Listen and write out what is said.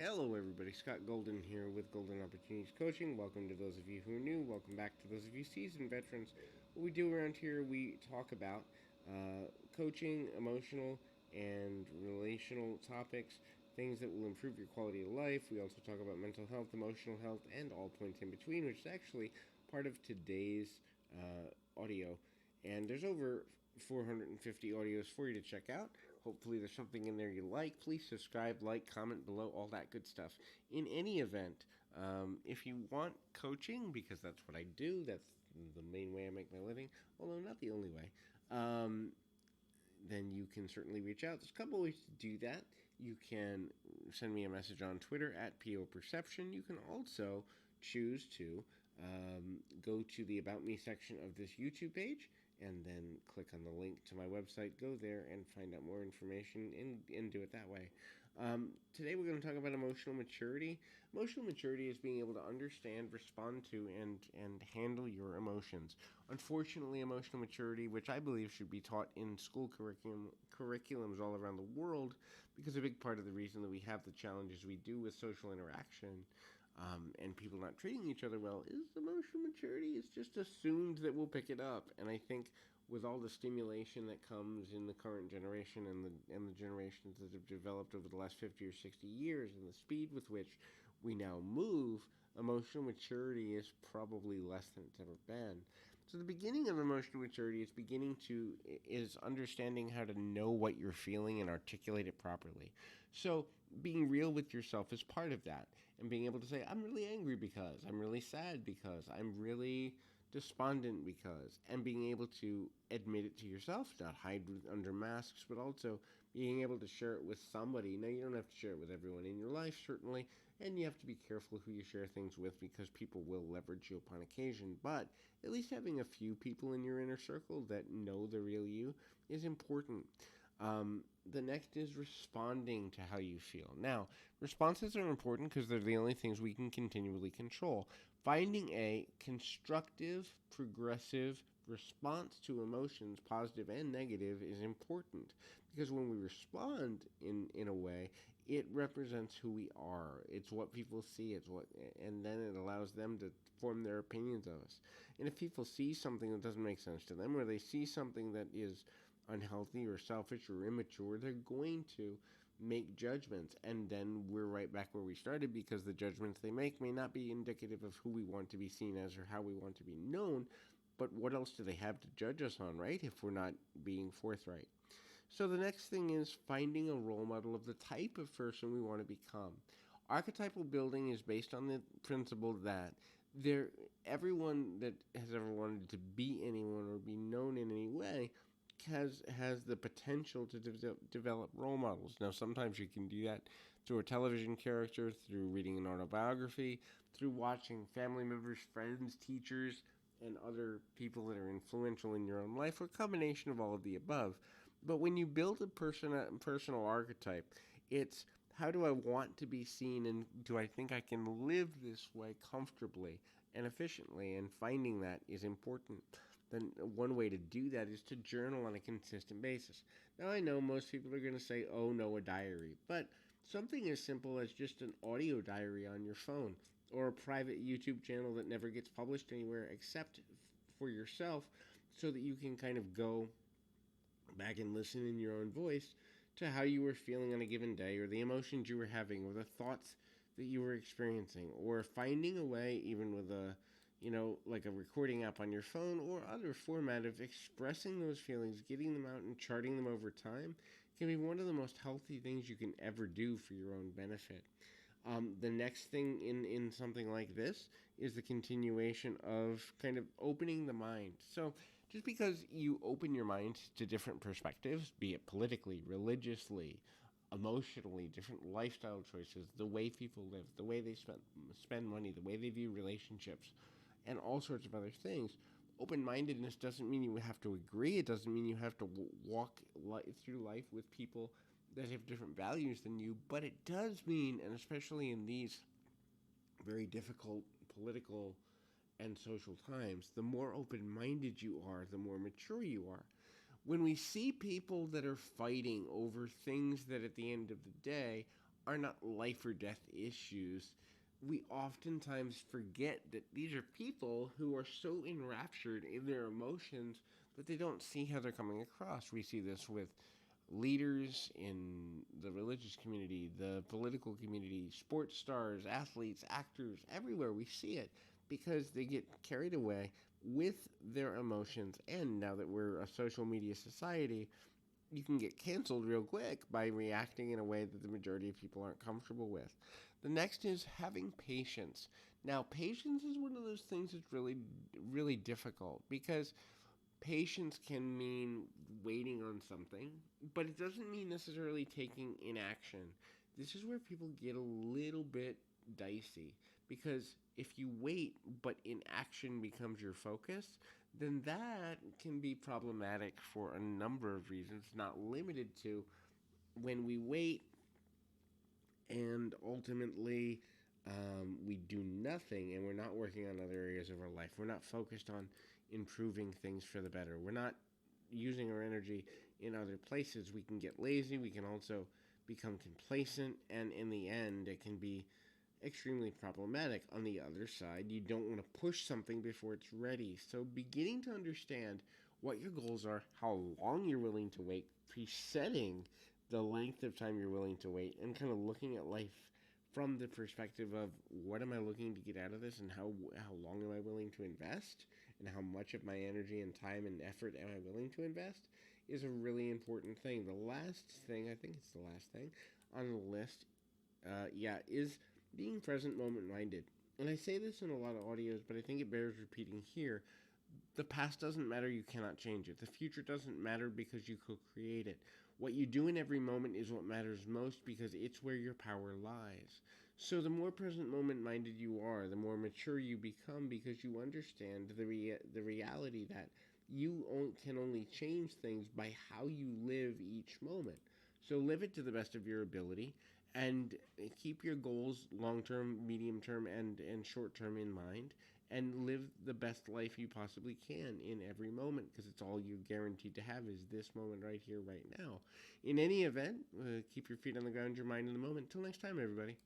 Hello, everybody. Scott Golden here with Golden Opportunities Coaching. Welcome to those of you who are new. Welcome back to those of you seasoned veterans. What we do around here, we talk about coaching, emotional, and relational topics, things that will improve your quality of life. We also talk about mental health, emotional health, and all points in between, which is actually part of today's audio. And there's over 450 audios for you to check out. Hopefully, there's something in there you like. Please subscribe, like, comment below, all that good stuff. In any event, if you want coaching, because that's what I do, that's the main way I make my living, although not the only way, then you can certainly reach out. There's a couple ways to do that. You can send me a message on Twitter at PO Perception. You can also choose to go to the About Me section of this YouTube page and then click on the link to my website. Go there and find out more information and do it that way. Today we're going to talk about emotional maturity. Emotional maturity is being able to understand, respond to, and handle your emotions. Unfortunately, emotional maturity, which I believe should be taught in school curriculums all around the world, because a big part of the reason that we have the challenges we do with social interaction and people not treating each other well is emotional maturity. It's just assumed that we'll pick it up, and I think with all the stimulation that comes in the current generation and the generations that have developed over the last 50 or 60 years and the speed with which we now move, emotional maturity is probably less than it's ever been. So the beginning of emotional maturity is understanding how to know what you're feeling and articulate it properly. So being real with yourself is part of that, and being able to say, I'm really angry because, I'm really sad because, I'm really despondent because, and being able to admit it to yourself, not hide under masks, but also being able to share it with somebody. Now, you don't have to share it with everyone in your life, certainly, and you have to be careful who you share things with because people will leverage you upon occasion, but at least having a few people in your inner circle that know the real you is important. The next is responding to how you feel. Now, responses are important because they're the only things we can continually control. Finding a constructive, progressive response to emotions, positive and negative, is important because when we respond in a way, it represents who we are. It's what people see. And then it allows them to form their opinions of us. And if people see something that doesn't make sense to them, or they see something that is unhealthy or selfish or immature, they're going to make judgments, and then we're right back where we started because the judgments they make may not be indicative of who we want to be seen as or how we want to be known. But what else do they have to judge us on, right, if we're not being forthright? So the next thing is finding a role model of the type of person we want to become. Archetypal building is based on the principle that there everyone that has ever wanted to be anyone or be known in any way has the potential to develop role models. Now, sometimes you can do that through a television character, through reading an autobiography, through watching family members, friends, teachers, and other people that are influential in your own life, or a combination of all of the above. But when you build a personal archetype, it's how do I want to be seen, and do I think I can live this way comfortably and efficiently? And finding that is important. Then one way to do that is to journal on a consistent basis. Now, I know most people are going to say, oh no, a diary, but something as simple as just an audio diary on your phone or a private YouTube channel that never gets published anywhere except for yourself, so that you can kind of go back and listen in your own voice to how you were feeling on a given day, or the emotions you were having, or the thoughts that you were experiencing, or finding a way, even with like a recording app on your phone or other format of expressing those feelings, getting them out and charting them over time can be one of the most healthy things you can ever do for your own benefit. The next thing in something like this is the continuation of kind of opening the mind. So just because you open your mind to different perspectives, be it politically, religiously, emotionally, different lifestyle choices, the way people live, the way they spend money, the way they view relationships, and all sorts of other things. Open-mindedness doesn't mean you have to agree. It doesn't mean you have to walk through life with people that have different values than you, but it does mean, and especially in these very difficult political and social times, the more open-minded you are, the more mature you are. When we see people that are fighting over things that at the end of the day are not life or death issues, we oftentimes forget that these are people who are so enraptured in their emotions that they don't see how they're coming across. We see this with leaders in the religious community, the political community, sports stars, athletes, actors, everywhere we see it because they get carried away with their emotions. And now that we're a social media society, you can get canceled real quick by reacting in a way that the majority of people aren't comfortable with. The next is having patience. Now, patience is one of those things that's really difficult because patience can mean waiting on something, but it doesn't mean necessarily taking inaction. This is where people get a little bit dicey because if you wait but inaction becomes your focus, then that can be problematic for a number of reasons, not limited to when we wait and ultimately we do nothing and we're not working on other areas of our life. We're not focused on improving things for the better. We're not using our energy in other places. We can get lazy. We can also become complacent. And in the end, it can be extremely problematic. On the other side, you don't want to push something before it's ready. So beginning to understand what your goals are, how long you're willing to wait, presetting the length of time you're willing to wait, and kind of looking at life from the perspective of what am I looking to get out of this and how long am I willing to invest and how much of my energy and time and effort am I willing to invest is a really important thing. The last thing, I think it's the last thing on the list, is being present moment minded. And I say this in a lot of audios, but I think it bears repeating here. The past doesn't matter, you cannot change it. The future doesn't matter because you co-create it. What you do in every moment is what matters most because it's where your power lies. So the more present moment minded you are, the more mature you become because you understand the reality that you can only change things by how you live each moment. So live it to the best of your ability and keep your goals long term, medium term, and short term in mind and live the best life you possibly can in every moment because it's all you're guaranteed to have is this moment right here, right now. In any event, keep your feet on the ground, your mind in the moment. Till next time, everybody.